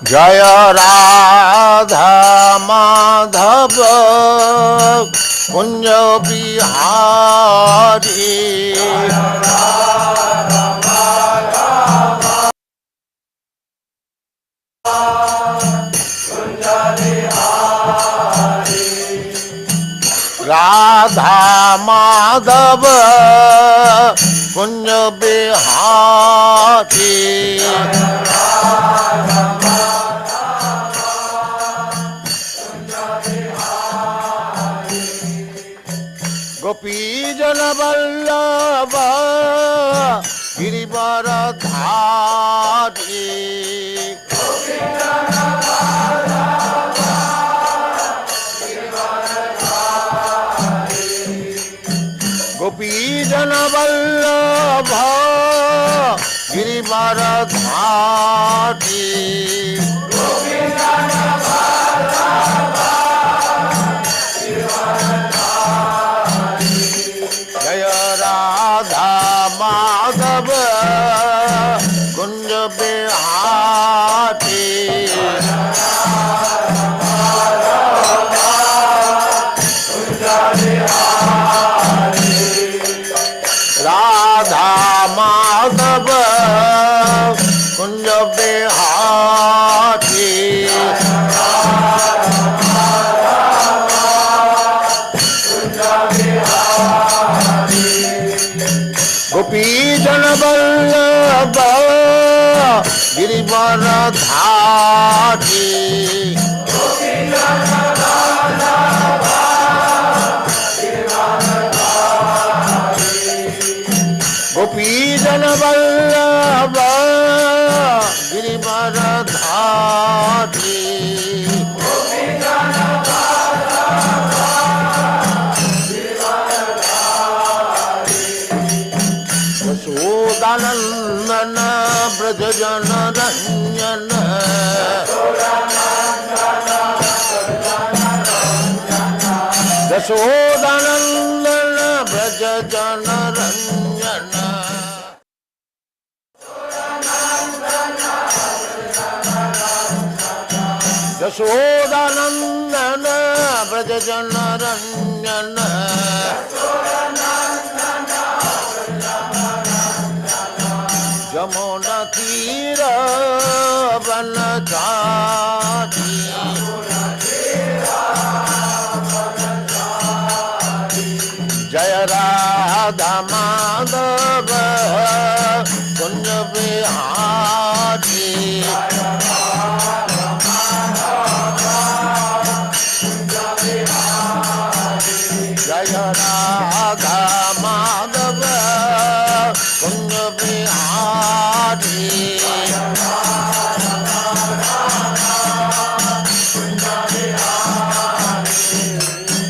Jaya Radha Madhava Kunja Bihari Radha Madhava Kunja Bihari Gopi Jana Vallabha Girivaradhari Gopi Jana Vallabha Girivaradhari Jaya Radha Madhava Kunja Bihari Radha Madhava Kunja Bihari Gopi Jana Vallabha Girivaradhari Gopi Jana Vallabha Girivaradhari Yashodanandana Braja Jana Ranjana Yashodanandana Braja Jana Ranjana Yashodanandana Braja Jana Ranjana Jamuna Tira Vanachari Jaya Radha Madhava Kunja Bihari Jaya Radha Madhava Kunja Bihari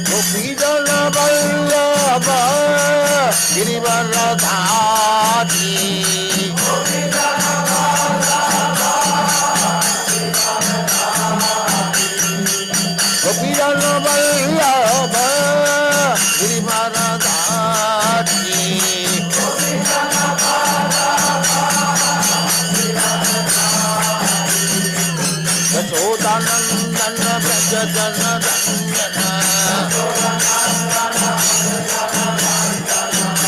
Gopi Jana Vallabha Girivaradhari Gopi Jana Vallabha Girivaradhari Yashodanandana Braja Jana Ranjana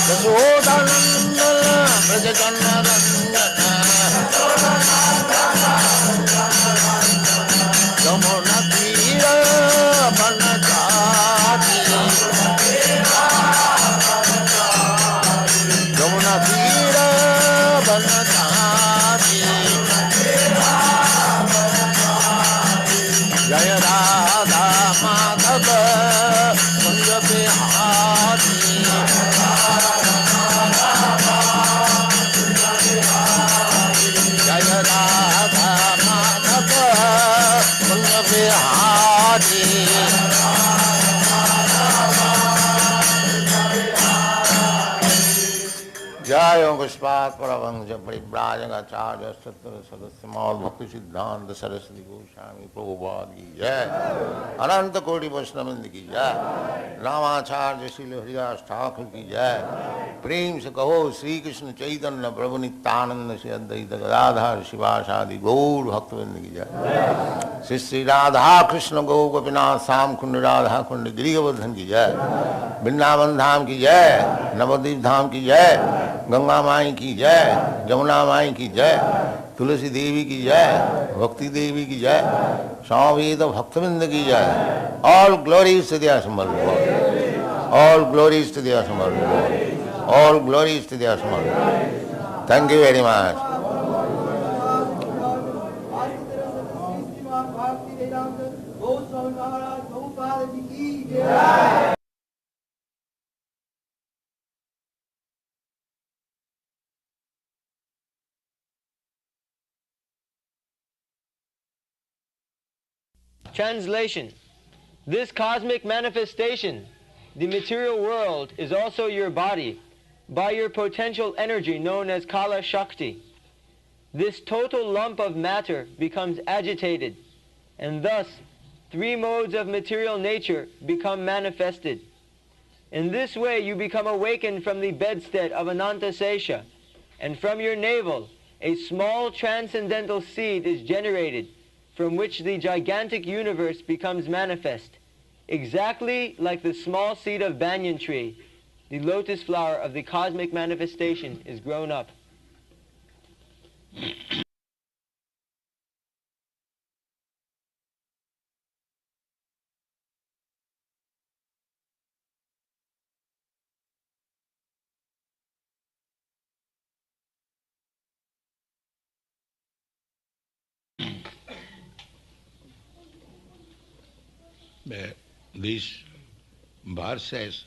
Yashodanandana Braja Jana Jaya Pushpat Paravangja Paribrajagacharya Sattva Sadasya Bhakti Siddhanta Saraswati Goswami Prabhupada ki Jai Ananta Koti Vaishnavindi ki Jai Ramacharya Srila Haridas Thakur ki Jai Prem se kaho Sri Krishna Chaitanya Prabhu Nityananda Sri Advaita Gadadhar Shivasadi Gaur Bhaktivinoda ki Jai Sri Sri Radha Krishna Gaur Gopinath Sam Kund Radha Kund Girivardhan ki Jai Vrindavan Dham ki Jai Navadvip Dham ki Jai Ganga माई की जय जमुना माई की जय तुलसी देवी की जय भक्ति देवी की जय स्वामीद भक्तविंद की जय all glories to the assembled all glories to the assembled all glories to the assembled thank you very much Translation. This cosmic manifestation, the material world, is also your body, by your potential energy known as Kala Shakti. This total lump of matter becomes agitated, and thus three modes of material nature become manifested. In this way you become awakened from the bedstead of Ananta Sesha, and from your navel a small transcendental seed is generated, from which the gigantic universe becomes manifest, exactly like the small seed of banyan tree. The lotus flower of the cosmic manifestation is grown up. These verses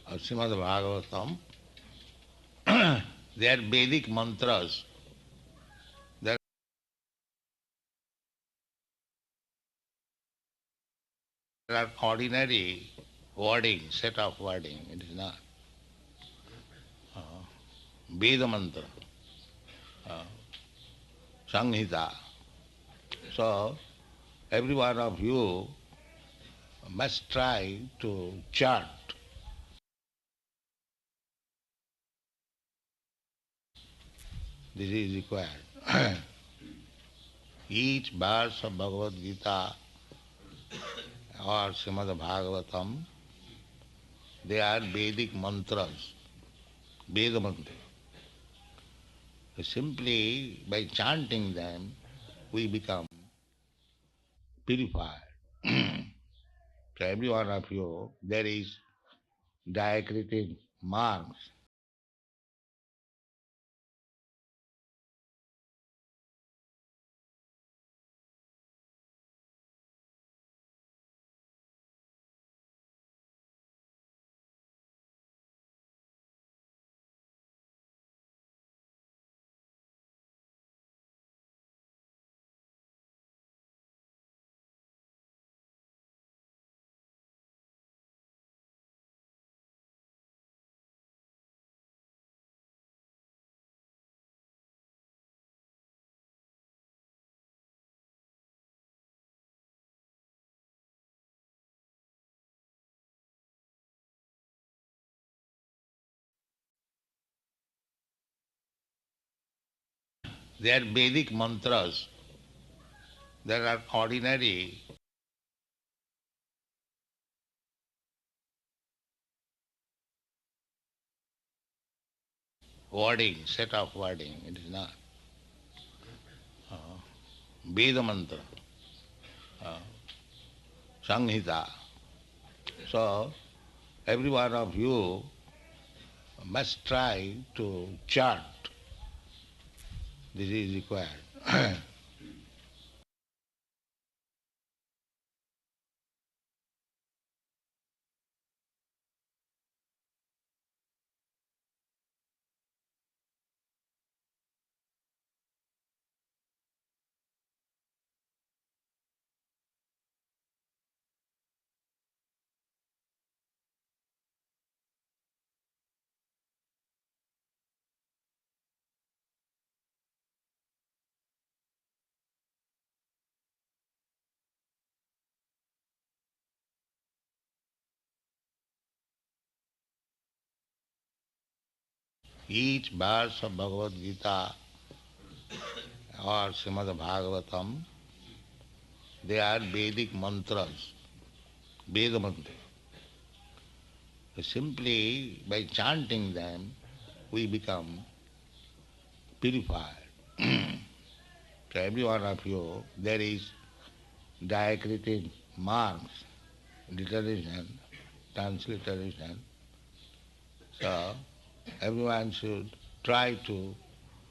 of Srimad Bhagavatam, they are Vedic mantras. They are ordinary wording, set of wording. It is not Veda mantra, Sanghita. So, every one of you must try to chant. This is required. Each verse of Bhagavad Gita or Srimad Bhagavatam, they are Vedic mantras, Veda mantra. Simply by chanting them, we become purified. So every one of you, there is diacritic marks. They are Vedic mantras. There are ordinary wording, set of wording. It is not Veda mantra, Sanghita. So every one of you must try to chant. This is required. each verse of Bhagavad Gita or Srimad Bhagavatam, they are Vedic mantras, Veda mantra. Simply by chanting them, we become purified. So every one of you, there is diacritic marks, literation, transliteration. So everyone should try to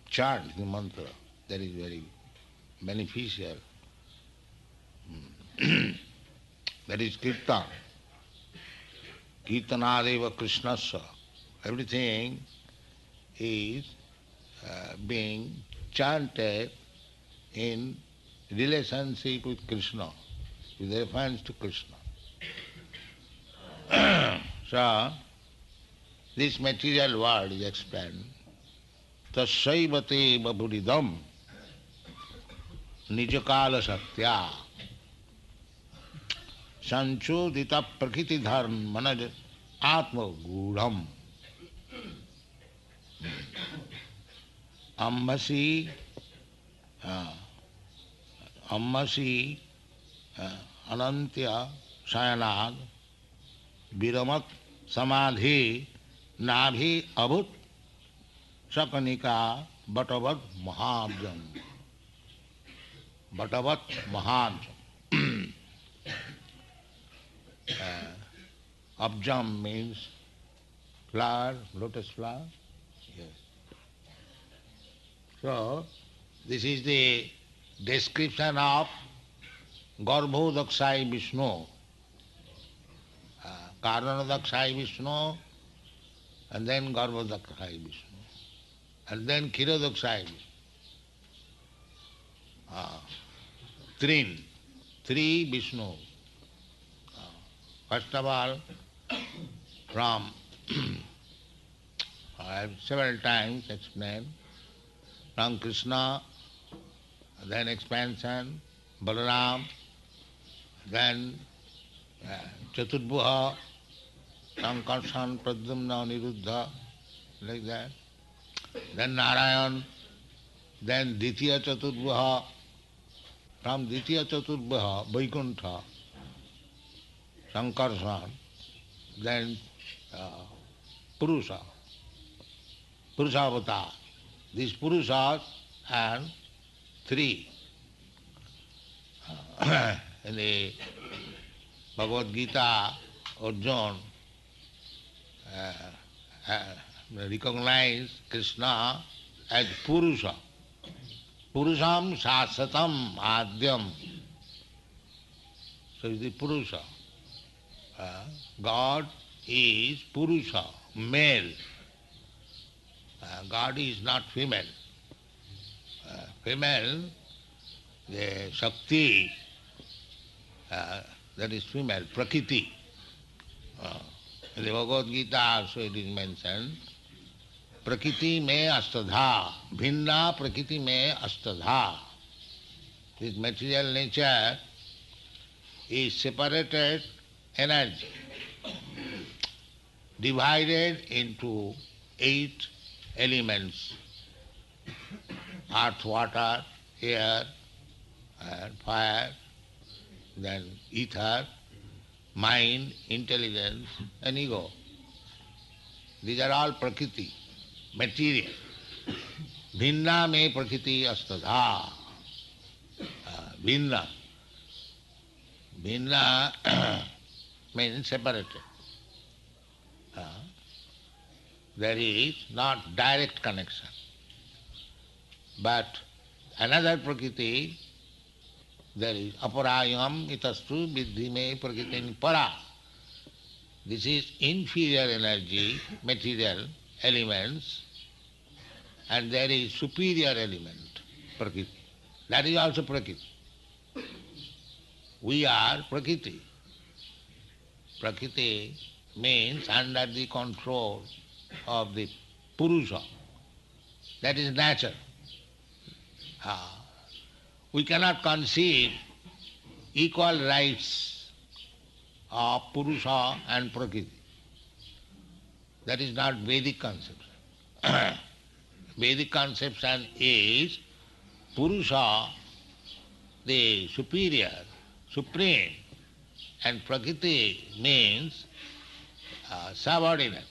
chant the mantra. That is very beneficial. That is kirtan. Kirtanadeva Krishnasya. Everything is being chanted in relationship with Krishna, with reference to Krishna. So, this material world is explained. Tasaivate baburidam nijakala saktya sanchodita prakriti dharmanaj atma gudham ambasi anantya sayanad viramat samadhi nabhi abhut sakanika batavat mahabjam. Batavat mahabjam. Abjam means flower, lotus flower. Yes. So, this is the description of Garbhodaksai Vishnu, Karanadaksai Vishnu, and then Garbhodaksai Vishnu, and then Khirodaksai Vishnu. Three Vishnu. First of all, from I have several times explained, from Krishna, then expansion, Balaram, then Chaturdvaha, Sankarshan, Pradyumna, Niruddha, like that. Then Narayan, then Ditya Chaturdvaha, from Ditya Chaturdvaha, Vaikuntha, Sankarshan, then Purusha, Purusavatar. These Purushas and three. In the Bhagavad Gita, Arjuna recognized Krishna as Purusha. Purusham Sasatam Adyam. So is the Purusha. God is Purusha, male. God is not female. Female, the Shakti, that is female, Prakriti. In the Bhagavad Gita also it is mentioned, Prakriti me astadha, bhinna prakriti me astadha. This material nature is separated energy, divided into 8 elements: earth, water, air, and fire, then ether, mind, intelligence, and ego. These are all prakriti, material. Bhinna me prakriti astadha. Bhinna. Bhinna means separated. There is not direct connection. But another prakriti, there is aparayam itastu vidhi me prakriti para. This is inferior energy, material elements, and there is superior element, prakriti. That is also prakriti. We are prakriti. Prakriti means under the control of the Purusha. That is nature. We cannot conceive equal rights of Purusha and Prakriti. That is not Vedic concept. Vedic conception is Purusha, the superior, supreme, and Prakriti means subordinate.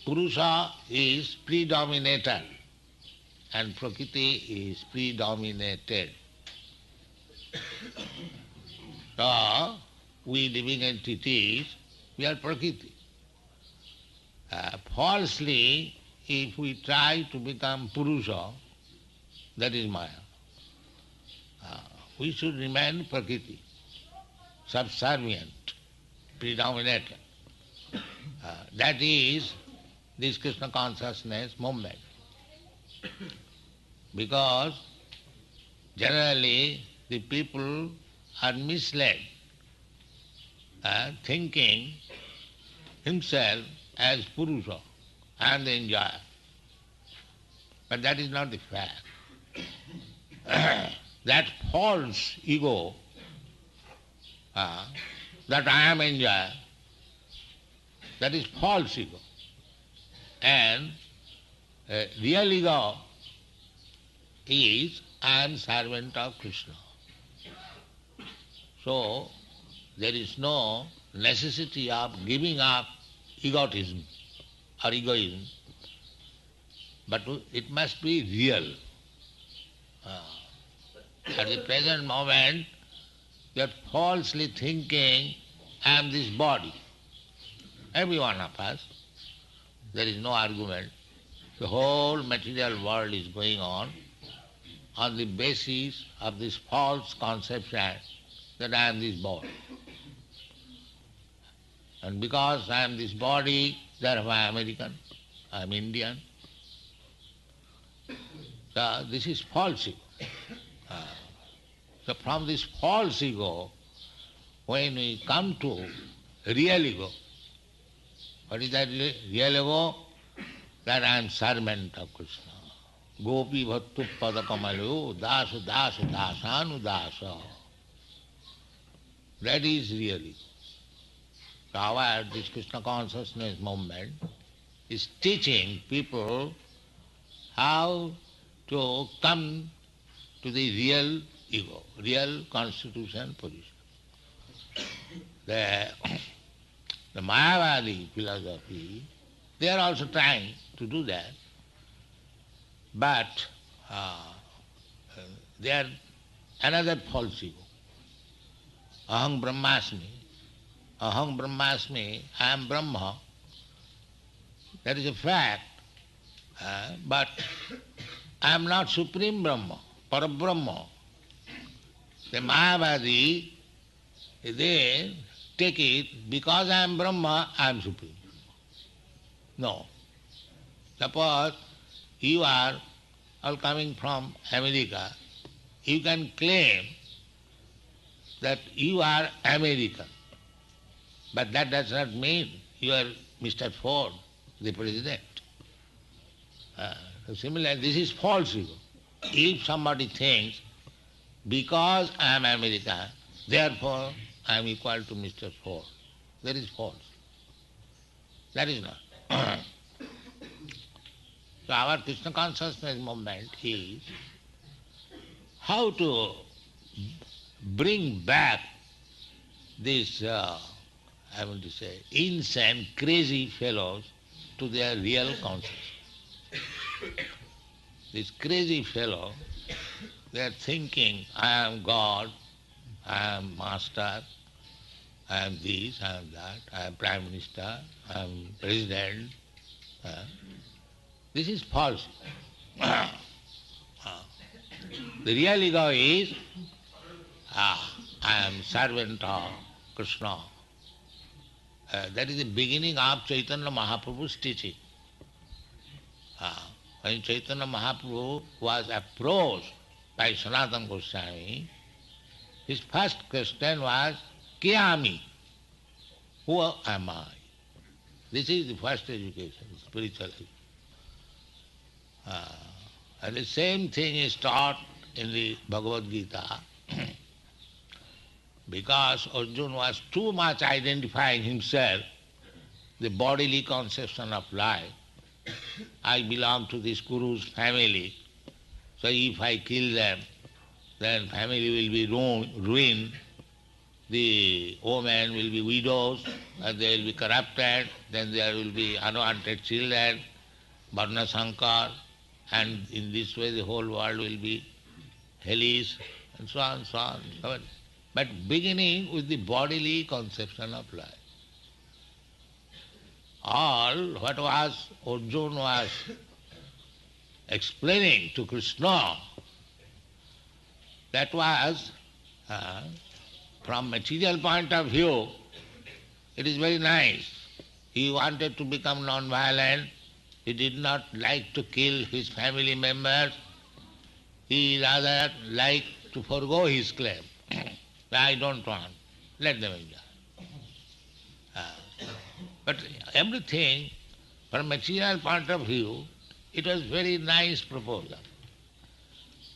Purusha is predominator and Prakriti is predominated. So, we living entities, we are Prakriti. Falsely, if we try to become Purusha, that is Maya. We should remain Prakriti, subservient, predominator. That is this Krishna consciousness movement. Because generally the people are misled, thinking himself as Purusha and the enjoyer. But that is not the fact. That false ego, that I am enjoyer, that is false ego. And real ego is I am servant of Krishna. So there is no necessity of giving up egotism or egoism, but it must be real. At the present moment, you are falsely thinking, I am this body. Every one of us, there is no argument. The whole material world is going on the basis of this false conception that I am this body. And because I am this body, therefore I am American, I am Indian. So this is false ego. So from this false ego, when we come to real ego, what is that real ego? That I am servant of Krishna. Gopi bhattu pada kamalu dasa dasa dasanu dasa. That is real ego. So our this Krishna consciousness movement is teaching people how to come to the real ego, real constitution position. The Mayavadi philosophy, they are also trying to do that, but they are another false ego. Aham Brahmasmi, I am Brahma. That is a fact, but I am not Supreme Brahma, Parabrahma. The Mayavadi, they take it, because I am Brahma, I am Supreme. No. Suppose you are all coming from America, you can claim that you are American, but that does not mean you are Mr. Ford, the president. Similarly, this is false ego. If somebody thinks, because I am American, therefore I am equal to Mr. Ford, that is false. That is not. So our Krishna consciousness movement is how to bring back these, I want to say, insane, crazy fellows to their real consciousness. This crazy fellow, they are thinking, I am God, I am master, I am this, I am that, I am prime minister, I am president. This is false. The real ego is, I am servant of Krishna. That is the beginning of Chaitanya Mahaprabhu's teaching. When Chaitanya Mahaprabhu was approached by Sanatana Goswami, his first question was, Kiyami? Who am I? This is the first education, spiritual education. And the same thing is taught in the Bhagavad Gita. Because Arjuna was too much identifying himself, the bodily conception of life, I belong to this Kuru's family, so if I kill them, then family will be ruined, the women will be widows, and they will be corrupted, then there will be unwanted children, Varna Sankar, and in this way the whole world will be hellish, and so on, so on, so on. But beginning with the bodily conception of life. All what was Arjuna was explaining to Krishna, that was from material point of view, it is very nice. He wanted to become non-violent. He did not like to kill his family members. He rather liked to forgo his claim. I don't want. Let them enjoy. But everything, from material point of view, it was very nice proposal.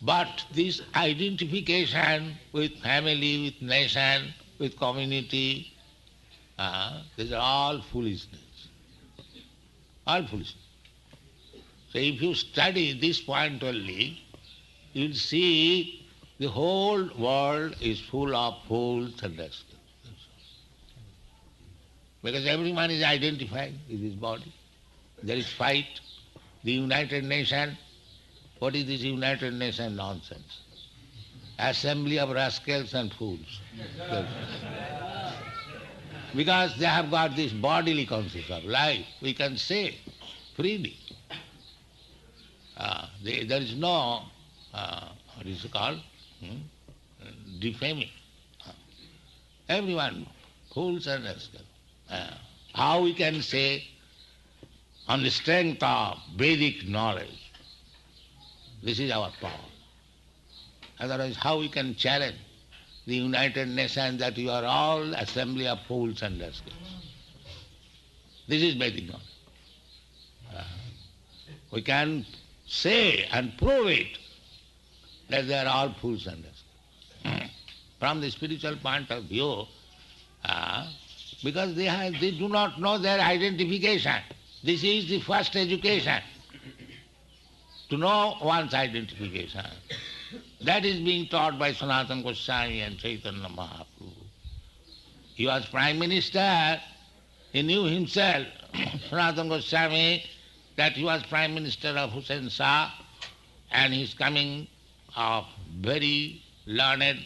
But this identification with family, with nation, with community, these are all foolishness. All foolishness. So if you study this point only, you will see the whole world is full of fools and rascals. Because everyone is identified with his body. There is fight. The United Nations, what is this United Nations nonsense? Assembly of rascals and fools. Because they have got this bodily concept of life, we can say freely. There is no, what is it called? Defaming. Everyone, fools and rascals. How we can say, on the strength of Vedic knowledge, this is our power. Otherwise, how we can challenge the United Nations that you are all assembly of fools and rascals? This is Vedic knowledge. We can say and prove it that they are all fools and rascals. From the spiritual point of view, because they do not know their identification. This is the first education, to know one's identification. That is being taught by Sanatana Goswami and Chaitanya Mahaprabhu. He was Prime Minister, he knew himself, Sanatana Goswami, that he was Prime Minister of Hussain Shah, and he is coming of very learned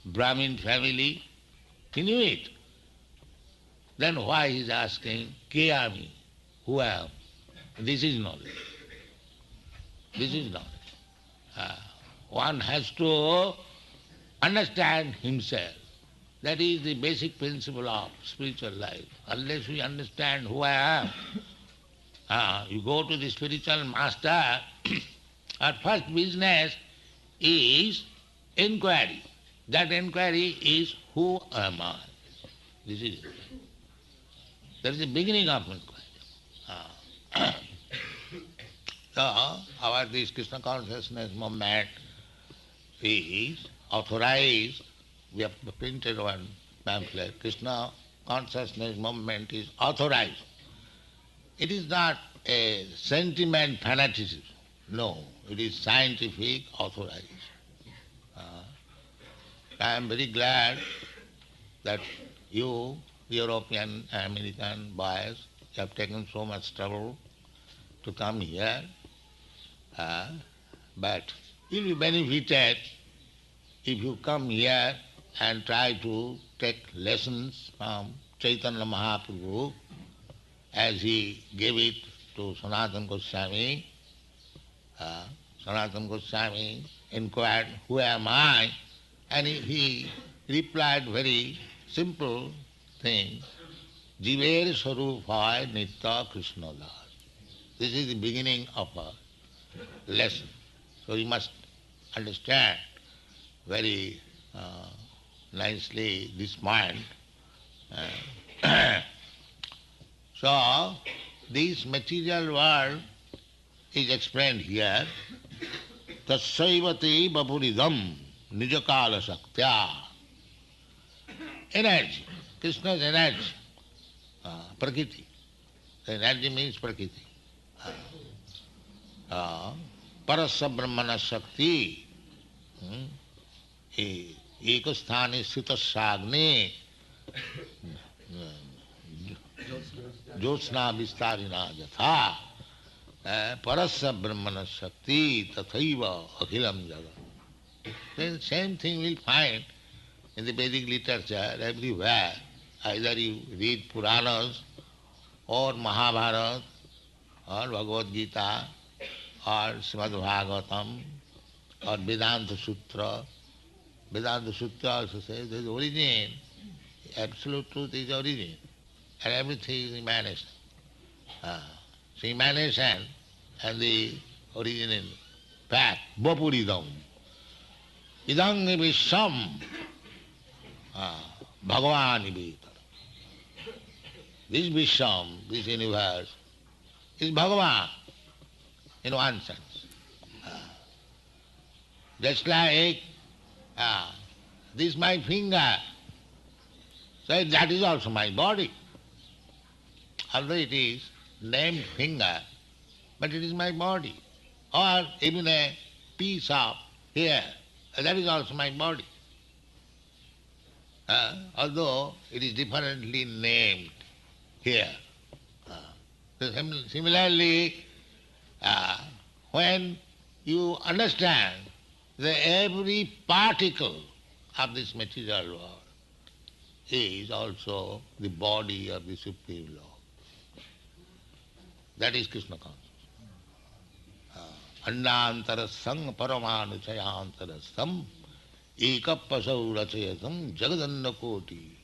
Brahmin family. He knew it. Then why he is asking, Ke ami? Who I am? This is knowledge. This is knowledge. One has to understand himself. That is the basic principle of spiritual life. Unless we understand who I am, you go to the spiritual master, our first business is inquiry. That inquiry is, who am I? This is it. That is the beginning of inquiry. So, our this Krishna consciousness movement is authorized. We have printed one pamphlet. Krishna consciousness movement is authorized. It is not a sentiment fanaticism. No, it is scientific authorized. I am very glad that you, European, American boys, have taken so much trouble to come here. But you will be benefited if you come here and try to take lessons from Chaitanya Mahaprabhu as he gave it to Sanatana Goswami. Sanatana Goswami inquired, who am I? And he replied very simple thing, Jiver Sarupaya Nitya Krishna Das. This is the beginning of a lesson. So you must understand very nicely this point. So this material world is explained here. Tasaivati bapuridam nijakala saktya. Energy. Krishna's energy. Prakriti. The energy means Prakriti. Parasya Brahmana Shakti, Ekasthani Sitasagni, Jyotsna Vistarina Jatha, Parasya Brahmana Shakti, Tathaiva Akhilam Jagat. Then same thing we'll find in the Vedic literature everywhere. Either you read Puranas or Mahabharata or Bhagavad Gita or Srimad Bhagavatam or Vedanta Sutra. Vedanta Sutra also says there is origin. Absolute truth is origin. And everything is emanation. So emanation and the origin in fact, Vapuridam. Idang Visham Bhagavan Vita. This Visham, this universe, is Bhagavan in one sense. Just like this my finger, so that is also my body. Although it is named finger, but it is my body. Or even a piece of hair, that is also my body. Although it is differently named here. So similarly, when you understand that every particle of this material world is also the body of the Supreme Lord. That is Krishna consciousness. Annantara sang paramanu chayantara sam ekapasau rachayatam jagadanna koti.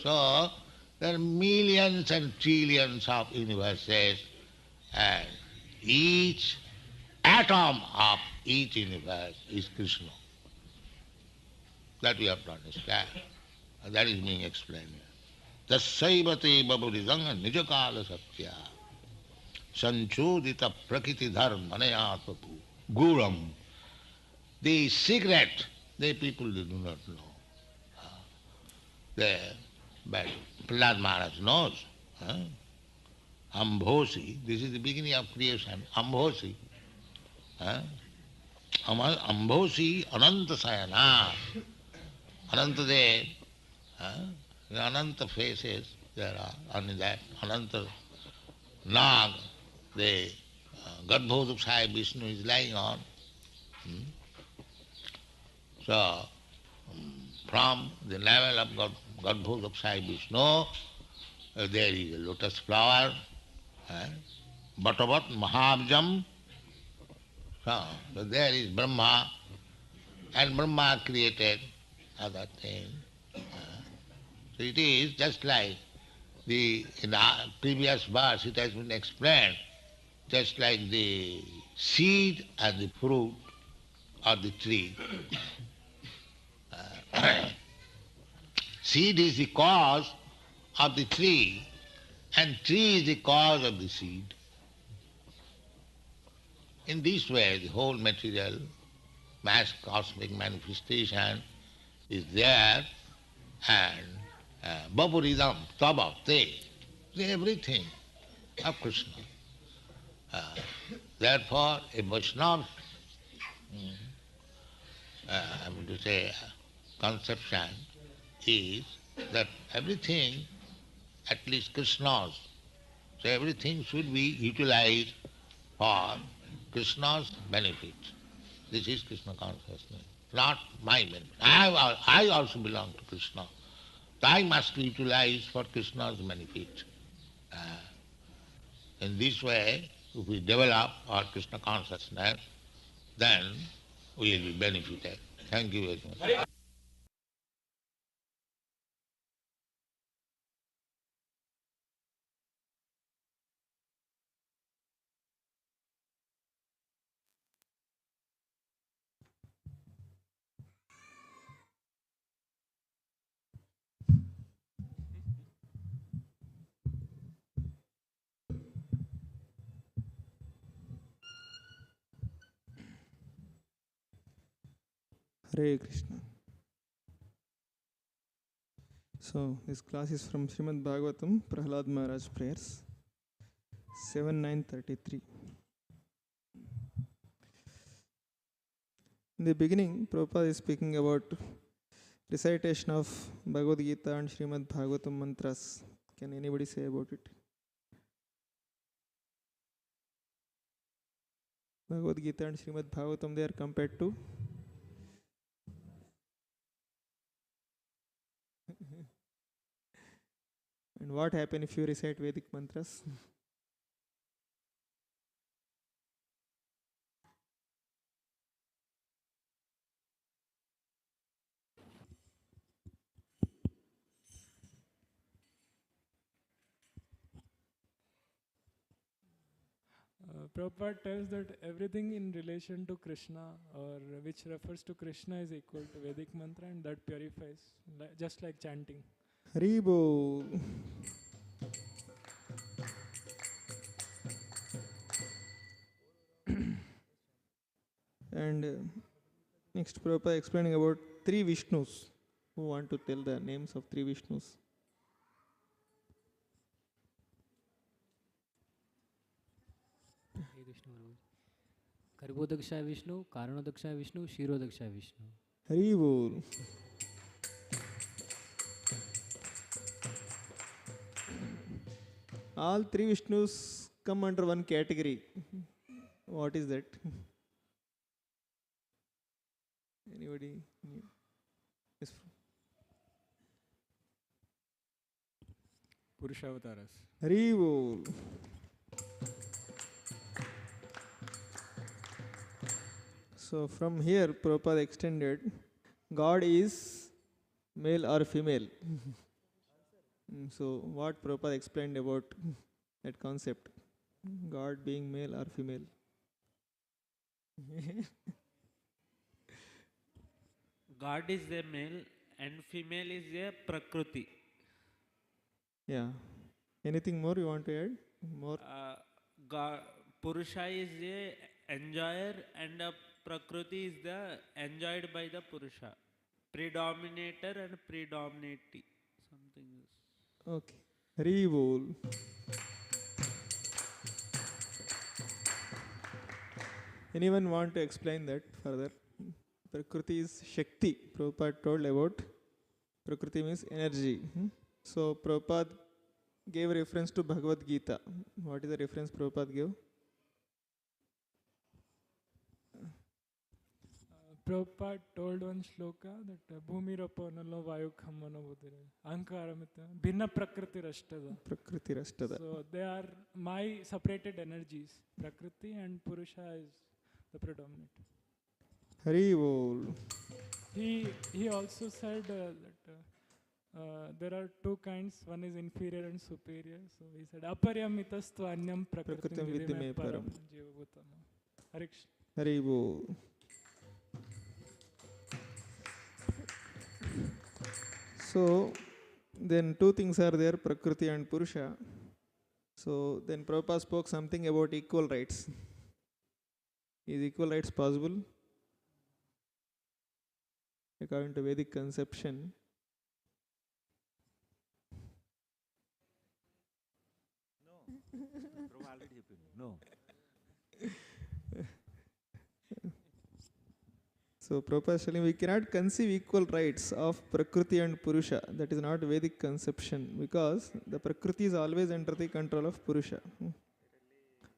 So there are millions and trillions of universes, and each atom of each universe is Krishna. That we have to understand. That is being explained here. Tasaivate baburidanga nijakala satya sanchodita prakriti dharmanaya papu guram. The secret, the people do not know. But Prahlad Maharaj knows. Ambhosi, this is the beginning of creation. Ambhosi. Ambhosi Ananta Sayana. Ananta Dev. The Ananta faces there are, and in that Ananta Nag, the Garbhodakshaya Vishnu is lying on. So, from the level of Garbhodakshaya Vishnu, there is a lotus flower, Bhattavat Mahabjam. So there is Brahma, and Brahma created other things. So it is just like in the previous verse it has been explained, just like the seed and the fruit of the tree. Seed is the cause of the tree, and tree is the cause of the seed. In this way, the whole material, mass cosmic manifestation is there, and Baburidam, Tabhakti, everything of Krishna. Therefore, a Vaishnava, I mean to say, conception is that everything, at least Krishna's, so everything should be utilized for Krishna's benefit. This is Krishna consciousness, not my benefit. I also belong to Krishna. So I must be utilized for Krishna's benefit. In this way, if we develop our Krishna consciousness, then we will be benefited. Thank you very much. Hare Krishna. So this class is from Srimad Bhagavatam, Prahlad Maharaj prayers. 7:9:33. In the beginning, Prabhupada is speaking about recitation of Bhagavad Gita and Srimad Bhagavatam mantras. Can anybody say about it? Bhagavad Gita and Srimad Bhagavatam, they are compared to and what happens if you recite Vedic mantras? Prabhupada tells that everything in relation to Krishna or which refers to Krishna is equal to Vedic mantra and that purifies, just like chanting. Haribo. And next Prabhupada explaining about three Vishnus. Who want to tell the names of three Vishnus? Hare Krishna Maharaj. Garbhodakshaya Vishnu, Karanodakshaya Vishnu, Shirodakshaya Vishnu. Haribol. All three Vishnus come under one category. What is that? Anybody? Yes. Purushavataras. Haribol. So from here, Prabhupada extended, God is male or female. So what Prabhupada explained about that concept, God being male or female? God is a male and female is a Prakriti. Yeah. Anything more you want to add? More? God, Purusha is a enjoyer and a Prakriti is the enjoyed by the Purusha. Predominator and predominati. Something else. Okay. Haribol. Anyone want to explain that further? Prakriti is Shakti. Prabhupada told about Prakriti means energy. So Prabhupada gave reference to Bhagavad Gita. What is the reference Prabhupada gave? Prabhupada told one shloka that Bhumirappanalo Vayukhammano Budhire. Ankaramita. Bhinna Prakriti Rashtada. Prakriti Rashtada. So they are my separated energies. Prakriti and Purusha is the predominant. Haribol. He also said that there are two kinds. One is inferior and superior. So he said Aparyamitastu anyam prakritim vidime param jivabhutama. Hare Krishna. Haribol. So then two things are there, Prakriti and Purusha. So then Prabhupada spoke something about equal rights. Is equal rights possible? According to Vedic conception. No. So Prabhupada is telling we cannot conceive equal rights of Prakriti and Purusha. That is not Vedic conception because the Prakriti is always under the control of Purusha.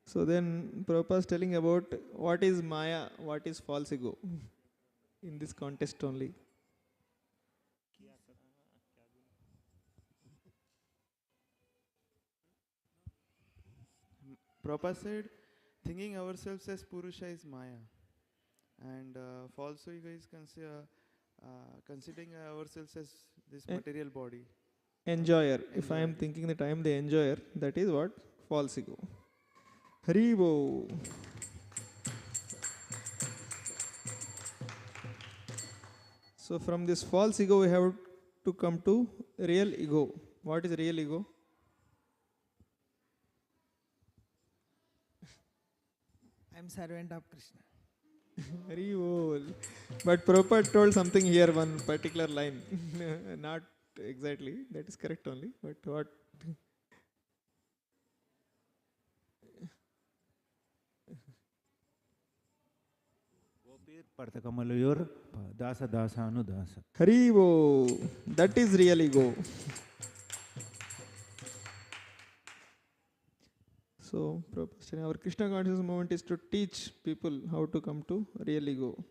So then Prabhupada is telling about what is Maya, what is false ego in this context only. Prabhupada said, thinking ourselves as Purusha is Maya. And false ego is considering ourselves as this material body. Enjoyer. If I am thinking that I am the enjoyer, that is what? False ego. Haribo. So from this false ego we have to come to real ego. What is real ego? I am servant of Krishna. Haribol. But Prabhupada told something here, one particular line. Not exactly, that is correct only. But what? Partakamalur Dasa Dasa Anu Dasa. Haribo, that is real ego. So, our Krishna consciousness movement is to teach people how to come to real ego.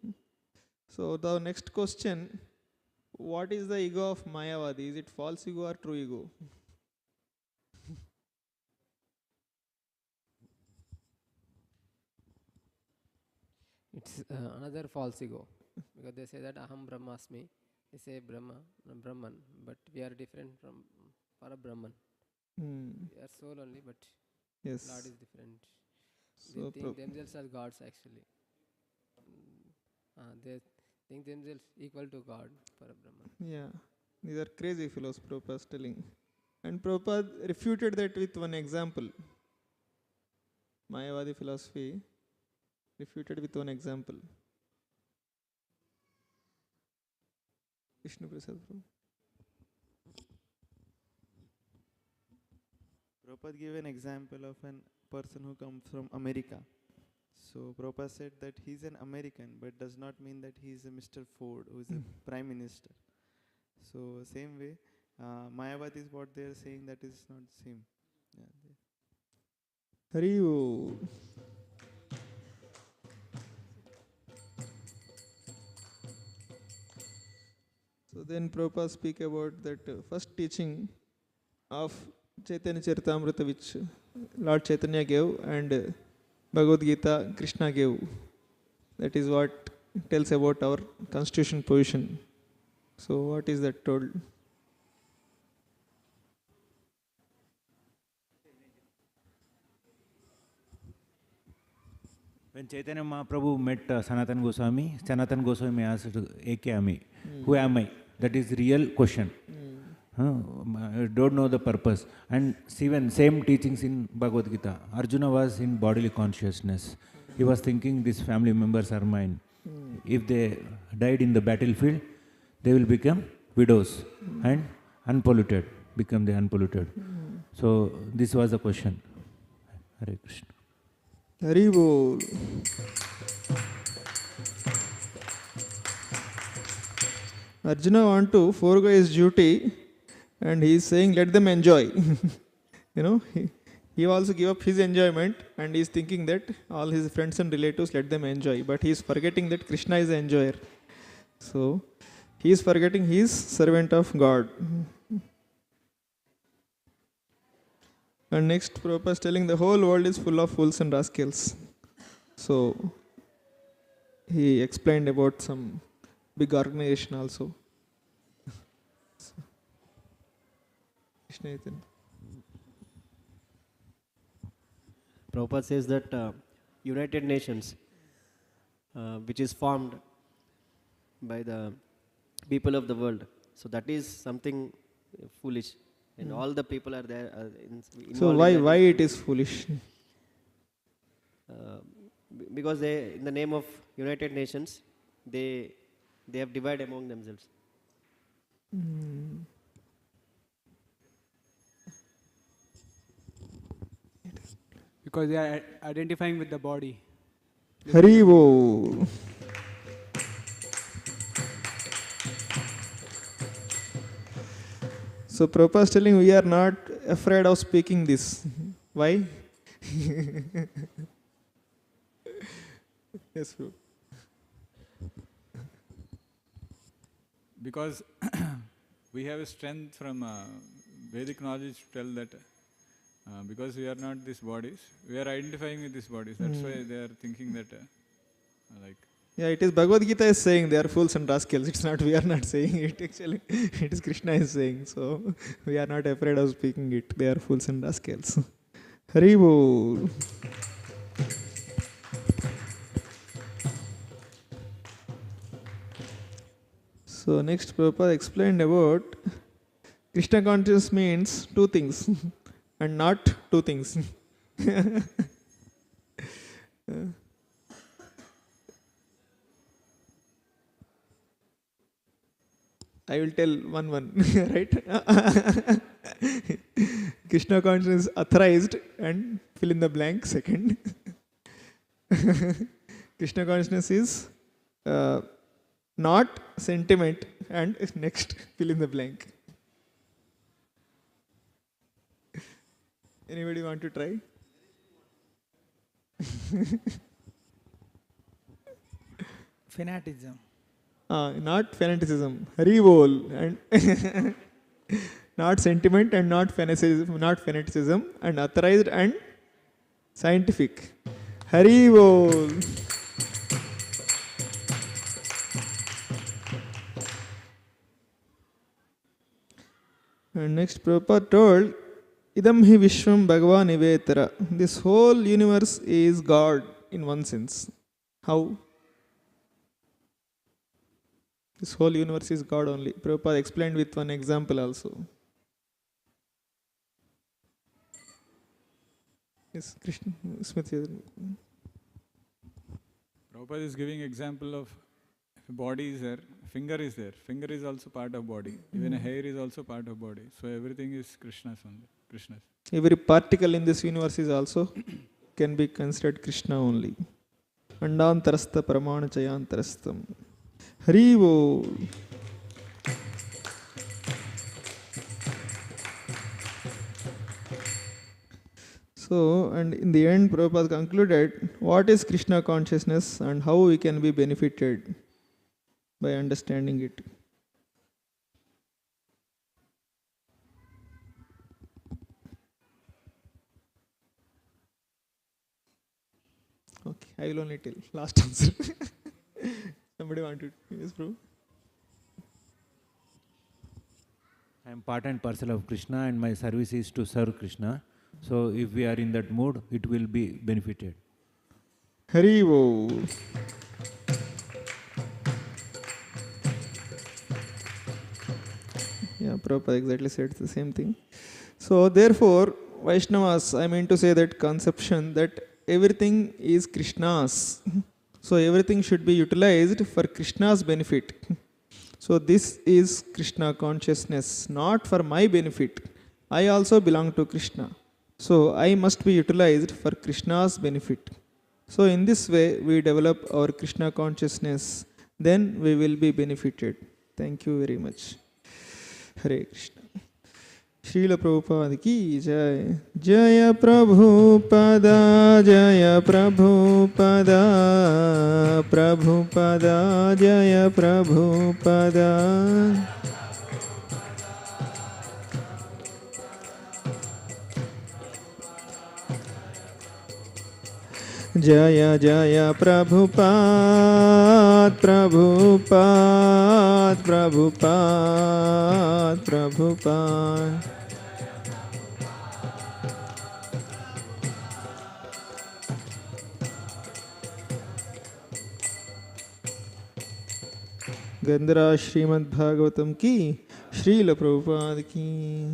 So, the next question, what is the ego of Mayavadi? Is it false ego or true ego? It's another false ego. Because they say that Aham Brahmasmi. They say Brahman, but we are different from Parabrahman. We are soul only, but Yes. Lord is different. So They think themselves as gods actually. They think themselves equal to God, Parabrahman. Yeah, these are crazy fellows, Prabhupada is telling. And Prabhupada refuted that with one example. Mayavadi philosophy refuted with one example. Vishnu Prasad Prabhu. Prabhupada gave an example of an person who comes from America. So Prabhupada said that he's an American, but does not mean that he's a Mr. Ford, who is a prime minister. So same way, Mayavadi is what they are saying, that is not same. Haribo. So then Prabhupada speak about that first teaching of Chaitanya Charitamrita which Lord Chaitanya gave and Bhagavad Gita Krishna gave. That is what tells about our constitution position. So what is that told? When Chaitanya Mahaprabhu met Sanatana Goswami asked, Eke Ami, who am I? That is the real question. I don't know the purpose. And even same teachings in Bhagavad Gita. Arjuna was in bodily consciousness. He was thinking these family members are mine. If they died in the battlefield, they will become widows and unpolluted, become the unpolluted. So this was the question. Hare Krishna. Haribol. Arjuna want to forego his duty and he is saying let them enjoy. He also give up his enjoyment and he is thinking that all his friends and relatives let them enjoy. But he is forgetting that Krishna is the enjoyer. So he is forgetting he is servant of God. And next Prabhupada is telling the whole world is full of fools and rascals. So he explained about some big organization also. Prabhupada says that United Nations, which is formed by the people of the world, so that is something foolish. And all the people are there. So why it is foolish? Because they, in the name of United Nations, they have divided among themselves. Because they are identifying with the body. Haribo. So Prabhupada is telling we are not afraid of speaking this. Why? Yes, Prabhu. Because we have a strength from Vedic knowledge to tell that because we are not these bodies, we are identifying with these bodies. That's why they are thinking that Yeah, it is Bhagavad Gita is saying they are fools and rascals. It's not, we are not saying it actually. It is Krishna is saying. So we are not afraid of speaking it. They are fools and rascals. Haribo. So next Prabhupada explained about Krishna consciousness means two things and not two things. I will tell one, right? Krishna consciousness is authorized and fill in the blank second. Krishna consciousness is not sentiment, and next fill in the blank. Anybody want to try? Fanaticism. Not fanaticism. Hari bol. And not sentiment and not fanaticism, and authorized and scientific. Hari bol. And next Prabhupada told, Idam hi Vishwam Bhagavan Ivetara. This whole universe is God in one sense. How? This whole universe is God only. Prabhupada explained with one example also. Yes, Krishna, Smriti. Prabhupada is giving example of body is there, finger is there. Finger is also part of body. Even a hair is also part of body. So everything is Krishna's only. Krishna's. Every particle in this universe is also can be considered Krishna only. Andantarastha pramana chayantarastham. Hari bol. So, and in the end, Prabhupada concluded, what is Krishna consciousness and how we can be benefited by understanding it. Okay, I will only tell. Last answer. Somebody want to? Yes, bro. I am part and parcel of Krishna and my service is to serve Krishna. So if we are in that mood, it will be benefited. Hari Bol. Yeah, Prabhupada exactly said the same thing. So therefore, Vaishnavas, I mean to say that conception that everything is Krishna's. So everything should be utilized for Krishna's benefit. So this is Krishna consciousness, not for my benefit. I also belong to Krishna. So I must be utilized for Krishna's benefit. So in this way we develop our Krishna consciousness, then we will be benefited. Thank you very much. Hare Krishna. Srila Prabhupada ki jai. Jaya Prabhupada, Jaya Prabhupada, Prabhupada, Jaya Prabhupada. Jaya Jaya Prabhupada, Prabhupada, Prabhupada, Prabhupada. Gandhara Srimad Bhagavatam ki, Srila Prabhupada ki.